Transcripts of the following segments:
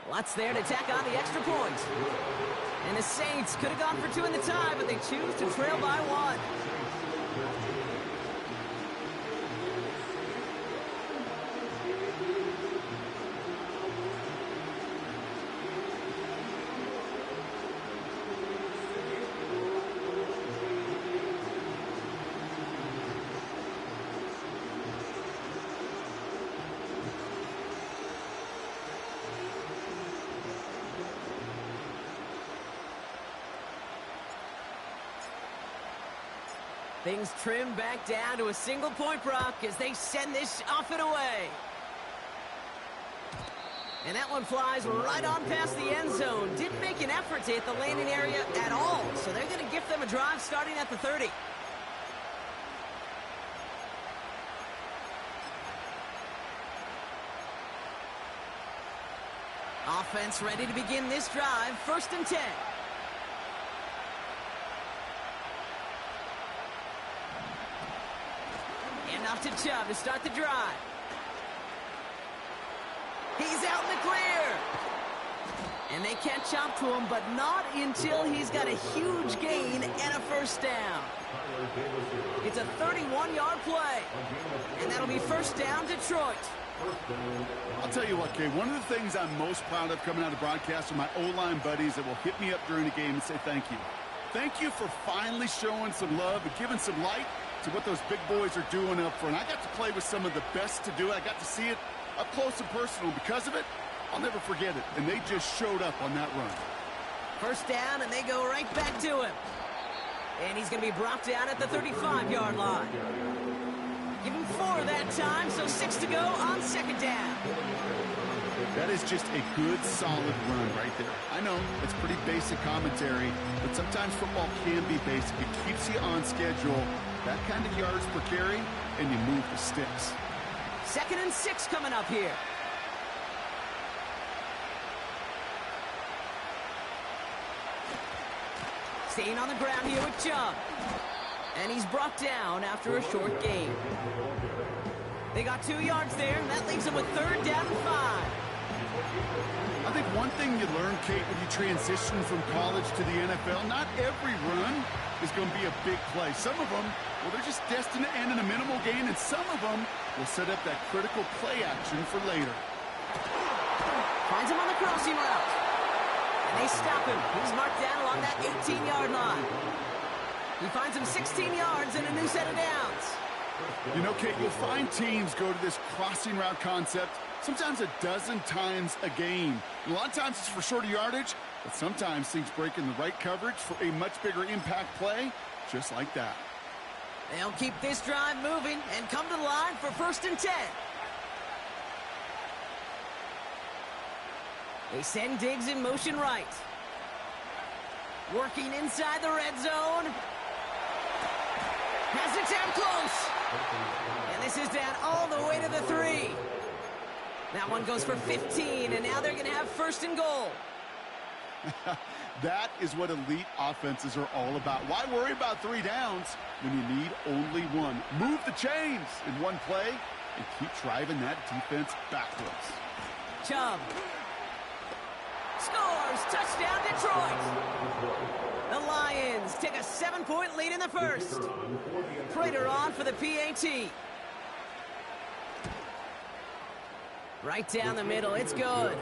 What's there to tack on the extra point? And the Saints could have gone for two in the tie, but they choose to trail by one. Things trim back down to a single point, Brock, as they send this off and away. And that one flies right on past the end zone. Didn't make an effort to hit the landing area at all, so they're going to gift them a drive starting at the 30. Offense ready to begin this drive, 1st and 10. Off to Chubb to start the drive. He's out in the clear. And they catch up to him, but not until he's got a huge gain and a first down. It's a 31-yard play. And that'll be first down, Detroit. I'll tell you what, Kay, one of the things I'm most proud of coming out of broadcast are my O-line buddies that will hit me up during the game and say thank you. Thank you for finally showing some love and giving some light to what those big boys are doing up front. I got to play with some of the best to do it. I got to see it up close and personal. Because of it, I'll never forget it. And they just showed up on that run. First down, and they go right back to him. And he's going to be brought down at the 35-yard line. Give him 4 that time, so 6 to go on 2nd down. That is just a good, solid run right there. I know, it's pretty basic commentary, but sometimes football can be basic. It keeps you on schedule. That kind of yards per carry, and you move the sticks. 2nd and 6 coming up here. Staying on the ground here with Chubb. And he's brought down after a short gain. They got 2 yards there, and that leaves them with 3rd down and 5. I think one thing you learn, Kate, when you transition from college to the NFL, not every run is going to be a big play. Some of them, well, they're just destined to end in a minimal gain, and some of them will set up that critical play action for later. Finds him on the crossing route. And they stop him. He's marked down along that 18-yard line. He finds him 16 yards and a new set of downs. You know, Kate, you'll find teams go to this crossing route concept sometimes a dozen times a game. And a lot of times it's for shorter yardage, but sometimes things break in the right coverage for a much bigger impact play, just like that. They'll keep this drive moving and come to the line for 1st and 10. They send Diggs in motion right. Working inside the red zone. Has it down close. And this is down all the way to the 3. That one goes for 15, and now they're going to have 1st and goal. That is what elite offenses are all about. Why worry about 3 downs when you need only 1? Move the chains in one play and keep driving that defense backwards. Chubb. Scores! Touchdown, Detroit! The Lions take a 7-point lead in the 1st. Prater on for the PAT. Right down the middle, it's good.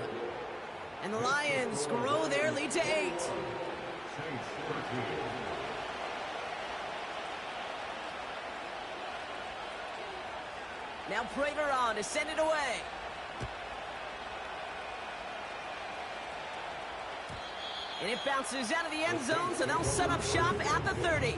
And the Lions grow their lead to 8. Now Prater on to send it away. And it bounces out of the end zone, so they'll set up shop at the 30.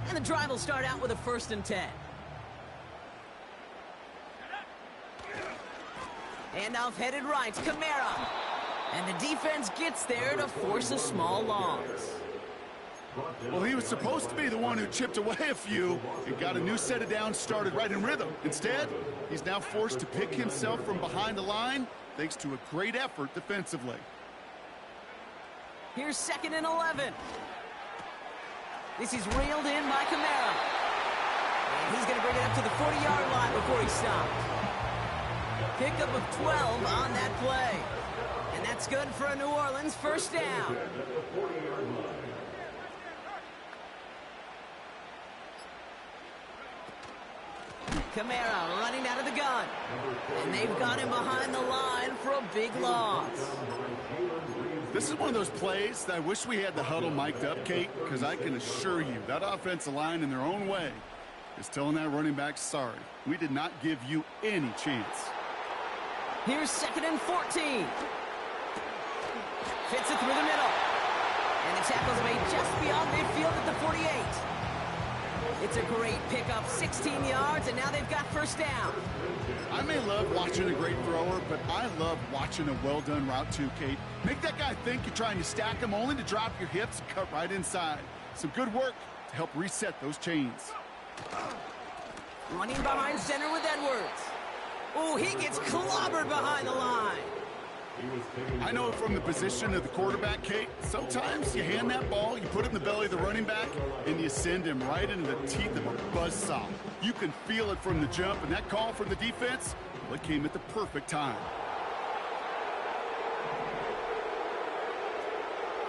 And the drive will start out with a 1st and 10. Handoff headed right, Kamara. And the defense gets there to force a small loss. Well, he was supposed to be the one who chipped away a few and got a new set of downs started right in rhythm. Instead, he's now forced to pick himself from behind the line thanks to a great effort defensively. Here's 2nd and 11. This is reeled in by Kamara. And he's going to bring it up to the 40-yard line before he stopped. Pickup of 12 on that play. And that's good for a New Orleans first down. Kamara running out of the gun. And they've got him behind the line for a big loss. This is one of those plays that I wish we had the huddle mic'd up, Kate, because I can assure you that offensive line in their own way is telling that running back, sorry, we did not give you any chance. Here's 2nd and 14. Fits it through the middle. And the tackle's made just beyond midfield at the 48. It's a great pickup, 16 yards, and now they've got first down. I may love watching a great thrower, but I love watching a well-done route too, Kate. Make that guy think you're trying to stack him only to drop your hips and cut right inside. Some good work to help reset those chains. Running behind center with Edwards. Oh, he gets clobbered behind the line. I know from the position of the quarterback, Kate, sometimes you hand that ball, you put it in the belly of the running back, and you send him right into the teeth of a buzzsaw. You can feel it from the jump, and that call from the defense, well, it came at the perfect time.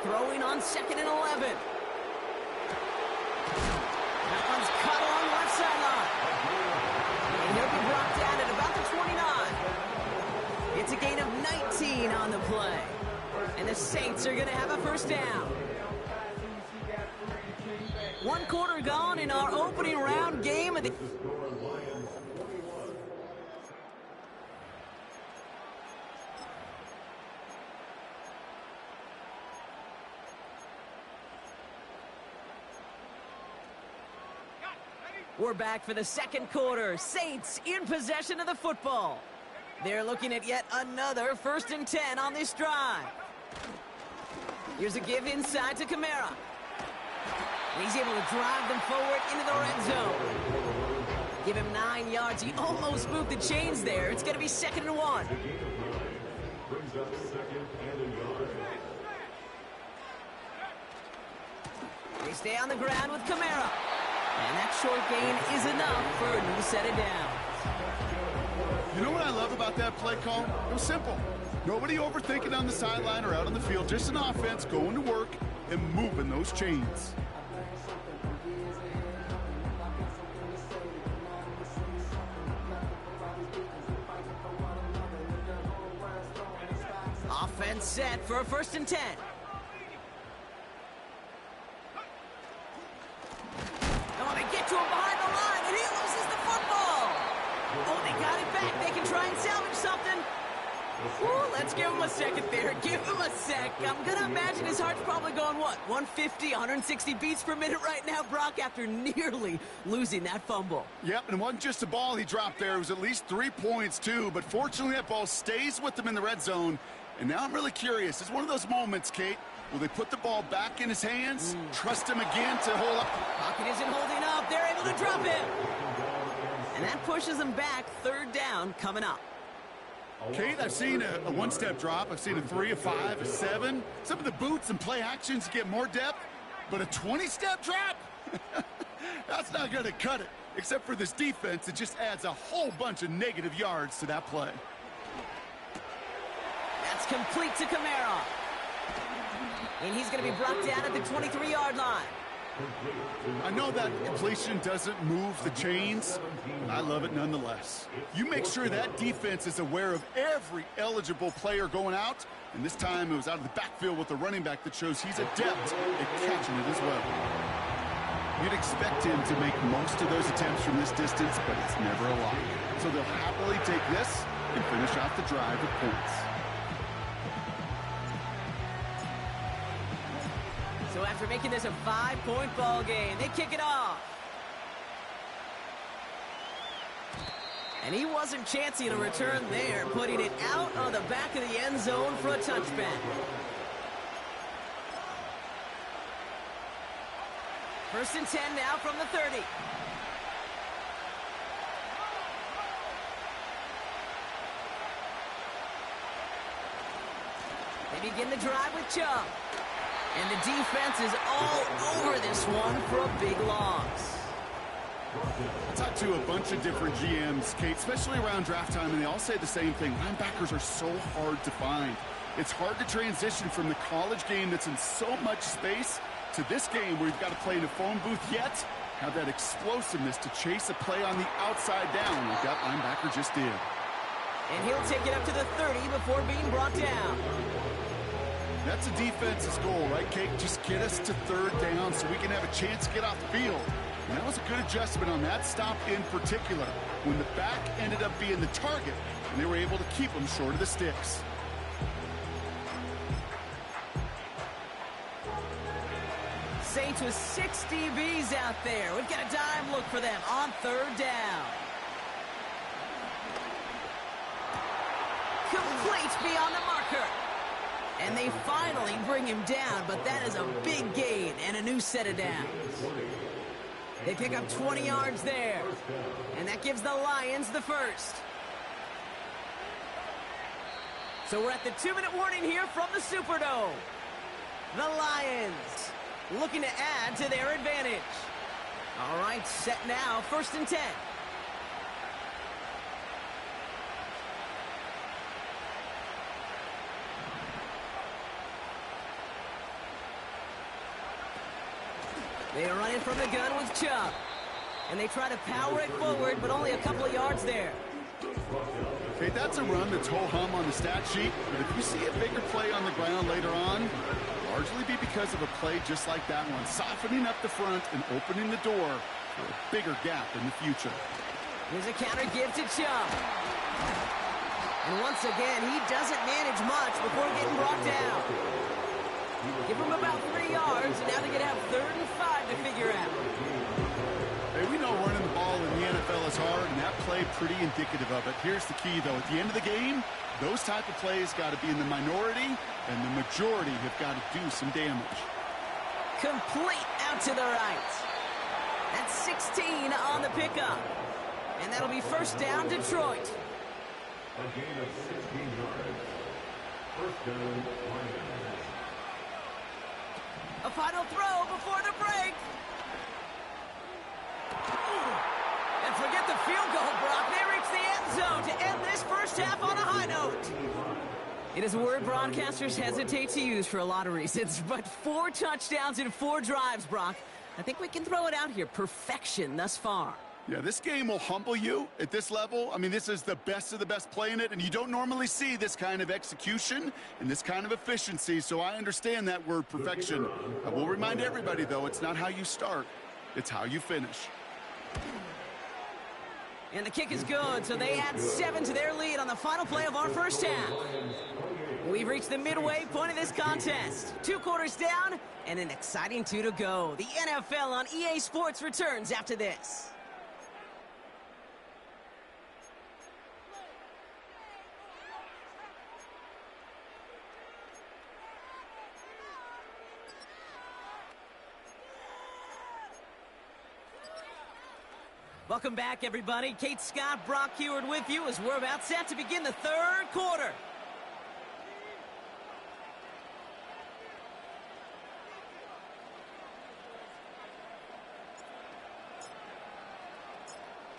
Throwing on 2nd and 11. That one's cut along left sideline. And he'll be brought down at about the 29. It's a gain of 19 on the play. And the Saints are going to have a first down. 1 quarter gone in our opening round game of the... We're back for the 2nd quarter. Saints in possession of the football. They're looking at yet another 1st and 10 on this drive. Here's a give inside to Kamara. He's able to drive them forward into the red zone. Give him 9 yards. He almost moved the chains there. It's going to be 2nd and 1. They stay on the ground with Kamara. And that short gain is enough for a new set of downs. You know what I love about that play call? It was simple. Nobody overthinking on the sideline or out on the field. Just an offense going to work and moving those chains. Offense set for a 1st and 10. Oh, they get to him behind the line, and he loses the football. Oh, they got it back. They can try and salvage something. Ooh, let's give him a second there. Give him a sec. I'm going to imagine his heart's probably going, what, 150, 160 beats per minute right now, Brock, after nearly losing that fumble. Yep, and it wasn't just a ball he dropped there. It was at least 3 points, too. But fortunately, that ball stays with them in the red zone. And now I'm really curious. It's one of those moments, Kate. Will they put the ball back in his hands? Trust him again to hold up? Pocket isn't holding up. They're able to drop him. And that pushes them back. 3rd down coming up. Kate, I've seen a one-step drop. I've seen a 3, a 5, a 7. Some of the boots and play actions get more depth. But a 20-step drop? That's not going to cut it. Except for this defense, it just adds a whole bunch of negative yards to that play. That's complete to Kamara. And he's going to be brought down at the 23-yard line. I know that completion doesn't move the chains, but I love it nonetheless. You make sure that defense is aware of every eligible player going out, and this time it was out of the backfield with the running back that shows he's adept at catching it as well. You'd expect him to make most of those attempts from this distance, but it's never a lot. So they'll happily take this and finish off the drive with points. So after making this a 5-point ball game, they kick it off. And he wasn't chancing a return there, putting it out on the back of the end zone for a touchback. 1st and 10 now from the 30. They begin the drive with Chubb. And the defense is all over this one for a big loss. I talked to a bunch of different GMs, Kate, especially around draft time, and they all say the same thing. Linebackers are so hard to find. It's hard to transition from the college game that's in so much space to this game where you've got to play in a phone booth, yet have that explosiveness to chase a play on the outside down like that linebacker just did. And he'll take it up to the 30 before being brought down. That's a defense's goal, right, Kate? Just get us to third down so we can have a chance to get off the field. And that was a good adjustment on that stop in particular, when the back ended up being the target, and they were able to keep him short of the sticks. Saints with 6 DBs out there. We've got a dime look for them on third down. Complete beyond the marker. And they finally bring him down, but that is a big gain and a new set of downs. They pick up 20 yards there, and that gives the Lions the first. So we're at the 2-minute warning here from the Superdome. The Lions looking to add to their advantage. All right, set now, 1st and 10. They are running from the gun with Chubb. And they try to power it forward, but only a couple of yards there. Okay, that's a run that's ho-hum on the stat sheet, but if you see a bigger play on the ground later on, it'll largely be because of a play just like that one, softening up the front and opening the door for a bigger gap in the future. Here's a counter give to Chubb. And once again, he doesn't manage much before getting brought down. Give him about 3 yards, and now they're going to have 3rd and 5 to figure out. Hey, we know running the ball in the NFL is hard, and that play pretty indicative of it. Here's the key, though. At the end of the game, those type of plays got to be in the minority, and the majority have got to do some damage. Complete out to the right. That's 16 on the pickup. And that'll be 1st down, Detroit. A gain of 16 yards. 1st down, Lions. A final throw before the break. And forget the field goal, Brock. They reach the end zone to end this first half on a high note. It is a word broadcasters hesitate to use for a lot of reasons, but 4 touchdowns in 4 drives, Brock. I think we can throw it out here. Perfection thus far. Yeah, this game will humble you at this level. I mean, this is the best of the best playing it, and you don't normally see this kind of execution and this kind of efficiency, so I understand that word perfection. I will remind everybody, though, it's not how you start, it's how you finish. And the kick is good, so they add 7 to their lead on the final play of our first half. We've reached the midway point of this contest. 2 quarters down and an exciting 2 to go. The NFL on EA Sports returns after this. Welcome back, everybody. Kate Scott, Brock Huard with you as we're about set to begin the 3rd quarter.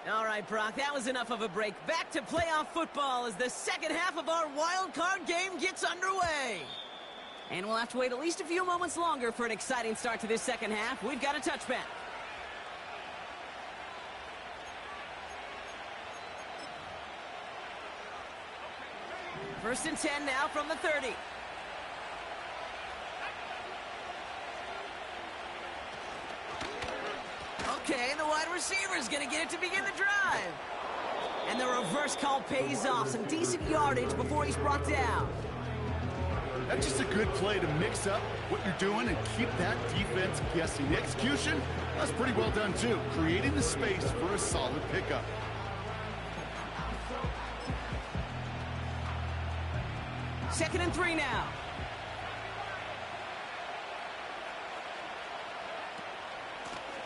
All right, Brock, that was enough of a break. Back to playoff football as the second half of our wild card game gets underway. And we'll have to wait at least a few moments longer for an exciting start to this second half. We've got a touchback. First and 10 now from the 30. Okay, the wide receiver's going to get it to begin the drive. And the reverse call pays off. Some decent yardage before he's brought down. That's just a good play to mix up what you're doing and keep that defense guessing. The execution, that's pretty well done too. Creating the space for a solid pickup. Second and 3 now.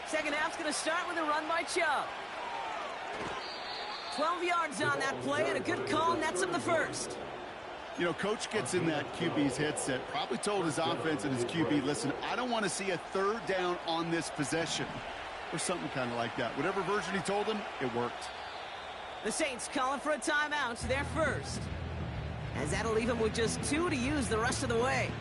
Second half's going to start with a run by Chubb. 12 yards on that play, and a good call nets him the first. You know, coach gets in that QB's headset, probably told his offense and his QB, listen, I don't want to see a third down on this possession. Or something kind of like that. Whatever version he told him, it worked. The Saints calling for a timeout, their first. As that'll leave them with just 2 to use the rest of the way.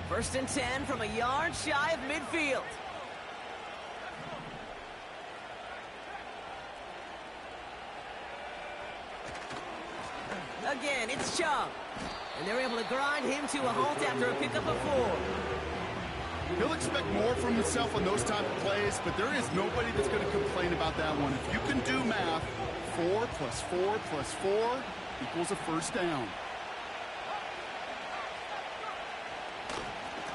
First and 10 from a yard shy of midfield. Again, it's Chubb. And they're able to grind him to a halt after a pickup of 4. He'll expect more from himself on those type of plays, but there is nobody that's going to complain about that one. If you can do math, 4 plus 4 plus 4 equals a first down.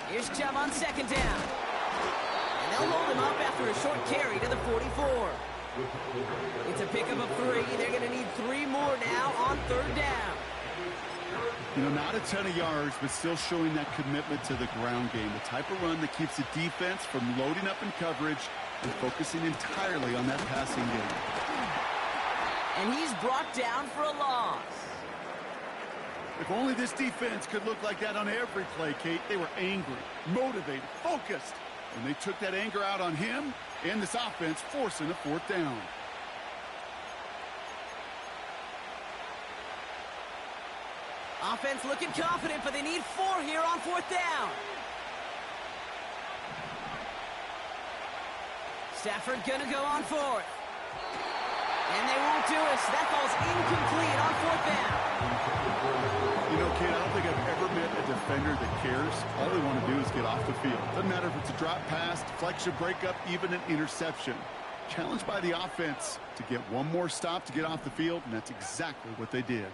Here's Chubb on second down. And they'll hold him up after a short carry to the 44. It's a pickup of 3. They're going to need 3 more now on third down. You know, not a ton of yards, but still showing that commitment to the ground game. The type of run that keeps the defense from loading up in coverage and focusing entirely on that passing game. And he's brought down for a loss. If only this defense could look like that on every play, Kate. They were angry, motivated, focused. And they took that anger out on him and this offense, forcing a fourth down. Offense looking confident, but they need 4 here on fourth down. Stafford gonna go on fourth. And they won't do it. So that ball's incomplete on fourth down. You know, kid, I don't think I've ever met a defender that cares. All they want to do is get off the field. Doesn't matter if it's a drop pass, deflection, breakup, even an interception. Challenged by the offense to get one more stop to get off the field, and that's exactly what they did.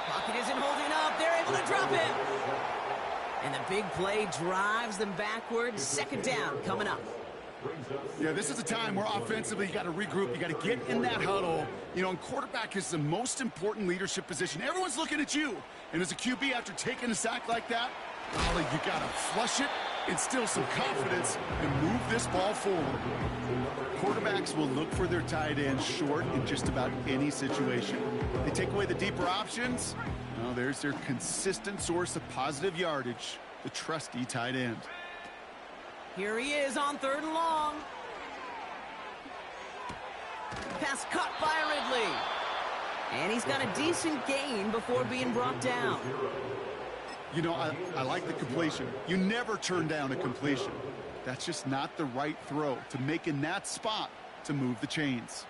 Pocket isn't holding up. They're able to drop it. And the big play drives them backwards. Second down coming up. Yeah, this is a time where offensively you got to regroup. You got to get in that huddle. You know, and quarterback is the most important leadership position. Everyone's looking at you. And as a QB, after taking a sack like that, golly, you got to flush it, instill some confidence, and move this ball forward. Quarterbacks will look for their tight end short in just about any situation. They take away the deeper options. Well, there's their consistent source of positive yardage, the trusty tight end. Here he is on third and long. Pass caught by Ridley. And he's got a decent gain before being brought down. You know, I like the completion. You never turn down a completion. That's just not the right throw to make in that spot to move the chains.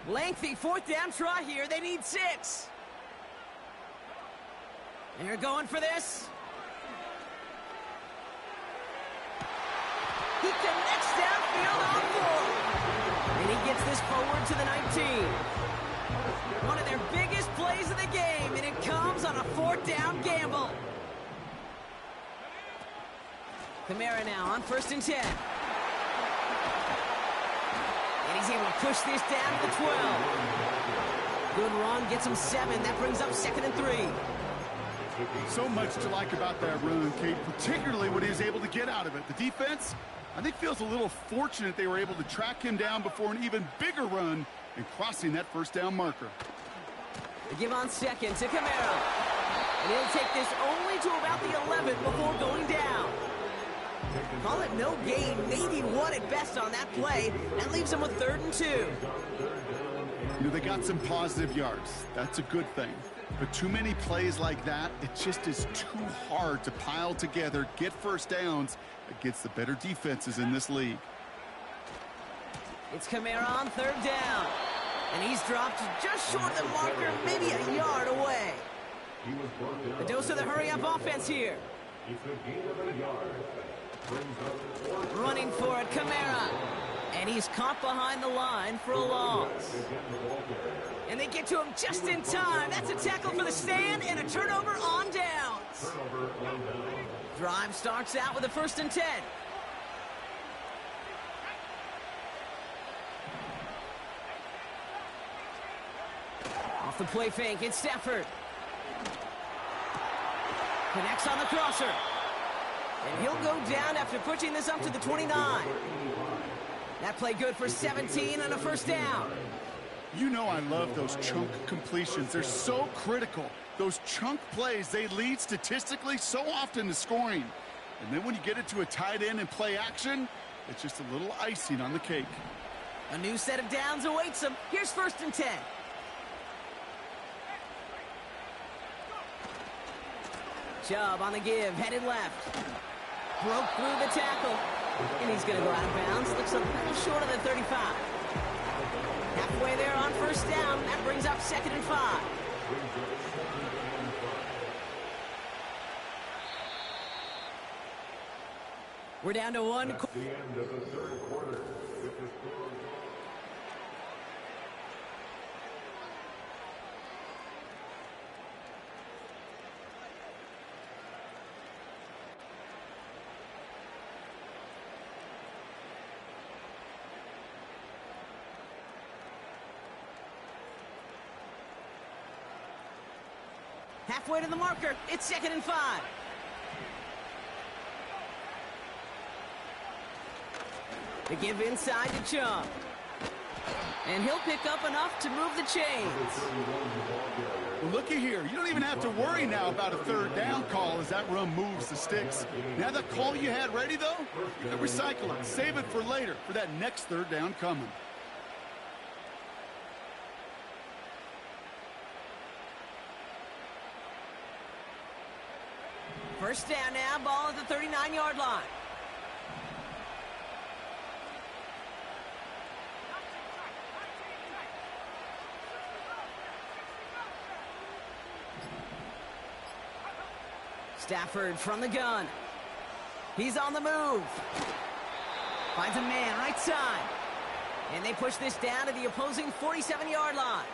Lengthy fourth down try here. They need 6. They're going for this. He connects downfield on 4. And he gets this forward to the 19. One of their biggest plays of the game, and it comes on a fourth down gamble. Kamara now on first and 10. And he's able to push this down to the 12. Good run, gets him 7. That brings up second and 3. So much to like about that run, Kate, particularly what he was able to get out of it. The defense, I think, feels a little fortunate they were able to track him down before an even bigger run and crossing that first down marker. They give on second to Kamara. And he'll take this only to about the 11 before going down. Call it no gain, maybe 1 at best on that play. That leaves them with third and 2. You know, they got some positive yards. That's a good thing. But too many plays like that, it just is too hard to pile together, get first downs against the better defenses in this league. It's Kamara on third down. And he's dropped just short of the marker, maybe a yard away. The dose of the hurry-up offense here. Running for it, Kamara. And he's caught behind the line for a loss. And they get to him just in time. That's a tackle for the stand and a turnover on downs. Drive starts out with a first and 10. Off the play fake, it's Stafford. Connects on the crosser. And he'll go down after pushing this up to the 29. That play good for 17 and a first down. You know I love those chunk completions. They're so critical. Those chunk plays, they lead statistically so often to scoring. And then when you get it to a tight end and play action, it's just a little icing on the cake. A new set of downs awaits him. Here's 1st and 10. Chubb on the give, headed left. Broke through the tackle. And he's going to go out of bounds. Looks a little short of the 35. Halfway there on 1st down. That brings up 2nd and 5. We're down to one. That's the end of the 3rd quarter. With the score. Halfway to the marker. It's 2nd and 5. The give inside to Chubb. And he'll pick up enough to move the chains. Well, looky here. You don't even have to worry now about a 3rd down call as that run moves the sticks. Now that call you had ready, though, you can recycle it. Save it for later for that next 3rd down coming. First down now, ball at the 39-yard line. Stafford from the gun. He's on the move. Finds a man right side. And they push this down to the opposing 47-yard line.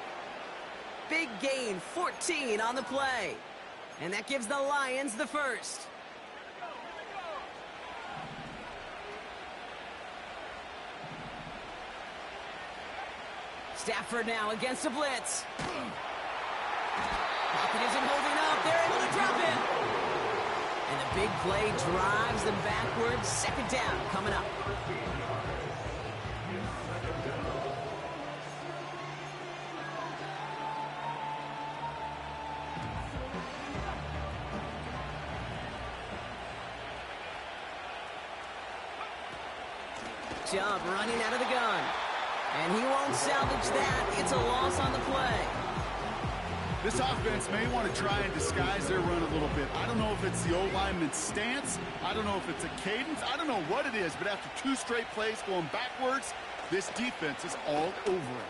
Big gain, 14 on the play. And that gives the Lions the first. Stafford now against a blitz. Pocket isn't holding up. They're able to drop it. And the big play drives them backwards. 2nd down coming up. Chubb running out of the gun. And he won't salvage that. It's a loss on the play. This offense may want to try and disguise their run a little bit. I don't know if it's the O-lineman's stance. I don't know if it's a cadence. I don't know what it is, but after 2 straight plays going backwards, this defense is all over him.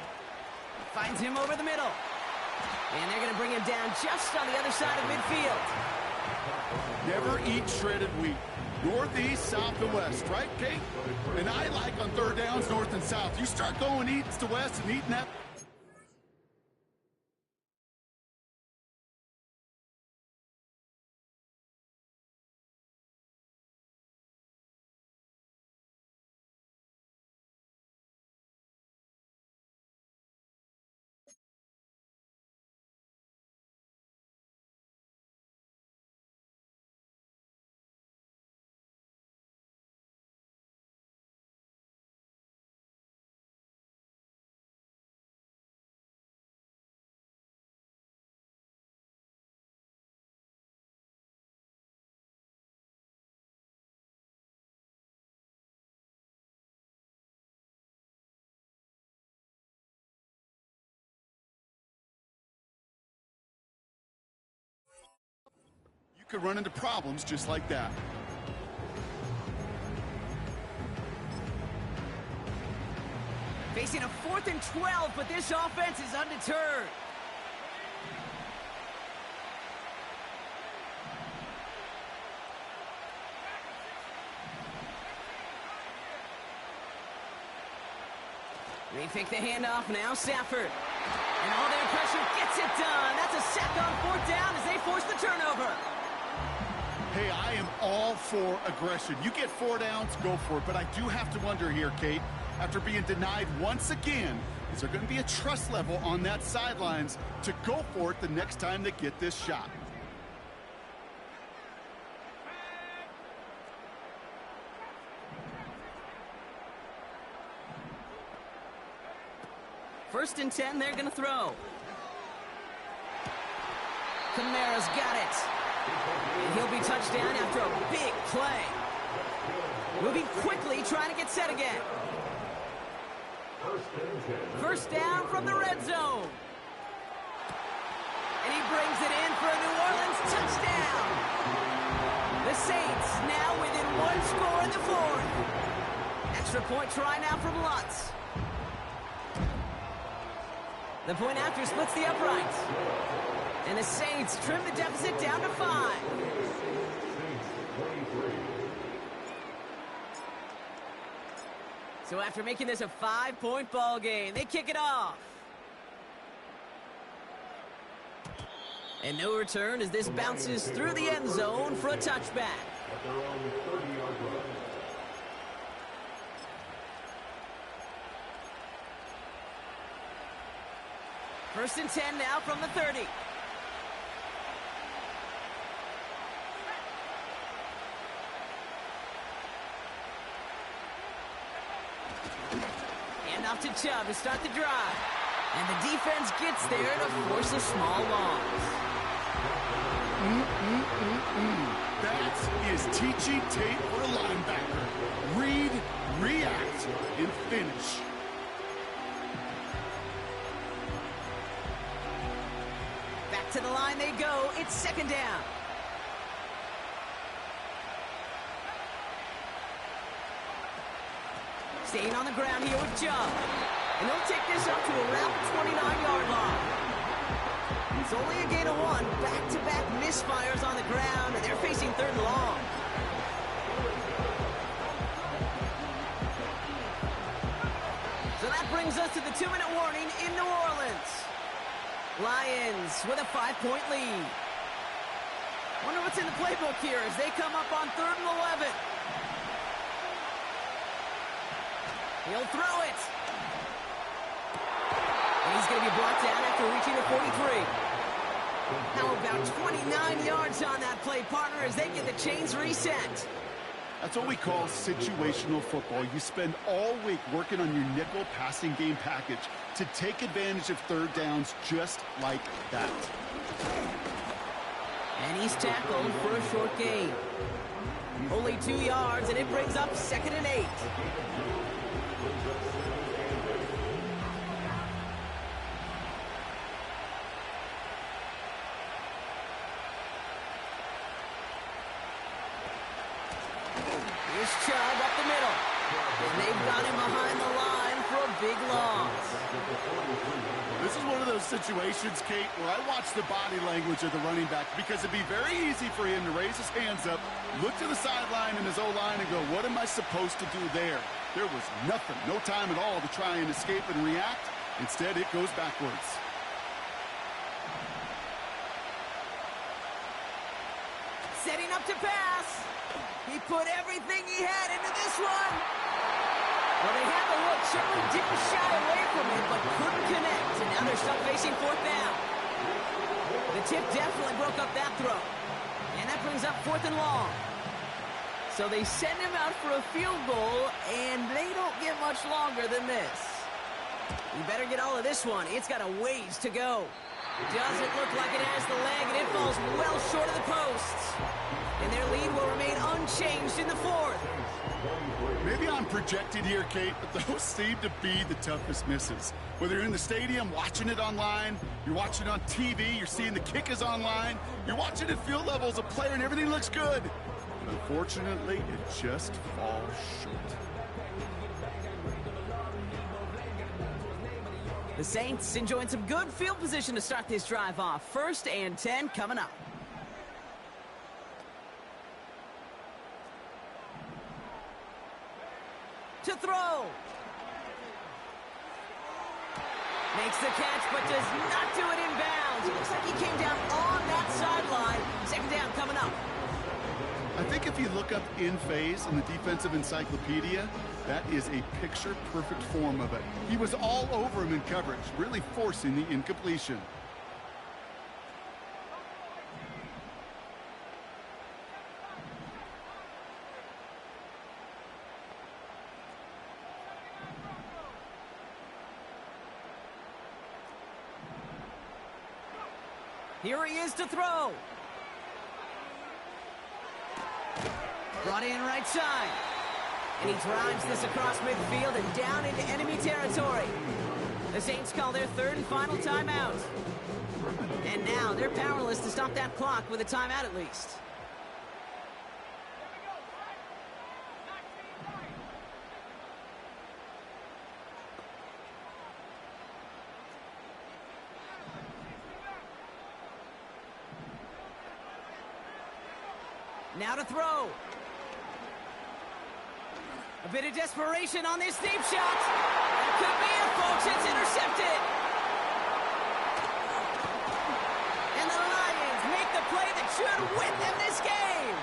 Finds him over the middle. And they're going to bring him down just on the other side of midfield. Never eat shredded wheat. Northeast, south, and west, right, Kate? And I like on 3rd downs, north and south. You start going east to west and eating that. You could run into problems just like that. Facing a 4th and 12, but this offense is undeterred. They fake the handoff now, Stafford. And all their pressure gets it done. That's a sack on 4th down as they force the turnover. Hey, I am all for aggression. You get 4 downs, go for it. But I do have to wonder here, Kate, after being denied once again, is there going to be a trust level on that sidelines to go for it the next time they get this shot? First and 10, they're going to throw. Kamara's got it. And he'll be touched down after a big play. Moving quickly, trying to get set again. First down from the red zone. And he brings it in for a New Orleans touchdown. The Saints now within one score in the fourth. Extra point try now from Lutz. The point after splits the uprights. And the Saints trim the deficit down to 5. So after making this a 5-point ball game, they kick it off. And no return as this bounces through the end zone for a touchback. At their own 30-yard line. First and 10 now from the 30. And off to Chubb to start the drive. And the defense gets there to force a small loss. That is teaching tape for a linebacker. Read, react, and finish. Back to the line they go. It's second down. Staying on the ground here with Chubb. And they'll take this up to around the 29-yard line. It's only a gain of 1. Back-to-back misfires on the ground, and they're facing third and long. So that brings us to the 2-minute warning in New Orleans. Lions with a 5-point lead. Wonder what's in the playbook here as they come up on 3rd and 11. He'll throw it. And he's going to be brought down after reaching the 43. Now about 29 yards on that play, partner, as they get the chains reset. That's what we call situational football. You spend all week working on your nickel passing game package to take advantage of third downs just like that. And he's tackled for a short gain. Only 2 yards, and it brings up 2nd and 8. Here's Chubb up the middle. And they've got him behind the line for a big loss. This is one of those situations, Kate, where I watch the body language of the running back because it'd be very easy for him to raise his hands up, look to the sideline in his O-line and go, what am I supposed to do there? There was nothing, no time at all to try and escape and react. Instead, it goes backwards. Setting up to pass. He put everything he had into this one. Well, they had the look, certainly didn't shy away from it, but couldn't connect. And now they're stuck facing 4th down. The tip definitely broke up that throw. And that brings up 4th and long. So they send him out for a field goal, and they don't get much longer than this. You better get all of this one. It's got a ways to go. Doesn't look like it has the leg, and it falls well short of the posts. And their lead will remain unchanged in the 4th. Maybe I'm projected here, Kate, but those seem to be the toughest misses. Whether you're in the stadium, watching it online, you're watching it on TV, you're seeing the kick is online, you're watching at field level as a player and everything looks good. But unfortunately, it just falls short. The Saints enjoying some good field position to start this drive off. 1st and 10 coming up. To throw. Makes the catch, but does not do it in bounds. It looks like he came down on that sideline. 2nd down coming up. I think if you look up in phase in the defensive encyclopedia, that is a picture-perfect form of it. He was all over him in coverage, really forcing the incompletion. Here he is to throw. Brought in right side. And he drives this across midfield and down into enemy territory. The Saints call their third and final timeout. And now they're powerless to stop that clock with a timeout at least. Now to throw. A bit of desperation on this deep shot. That could be it, folks. It's intercepted. And the Lions make the play that should win them this game.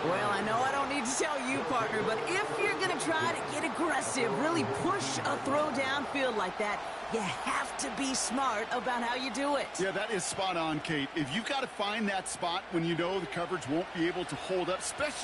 Well, I know I don't need to tell you, partner, but if you're going to try to get aggressive, really push a throw downfield like that, you have to be smart about how you do it. Yeah, that is spot on, Kate. If you've got to find that spot when you know the coverage won't be able to hold up, especially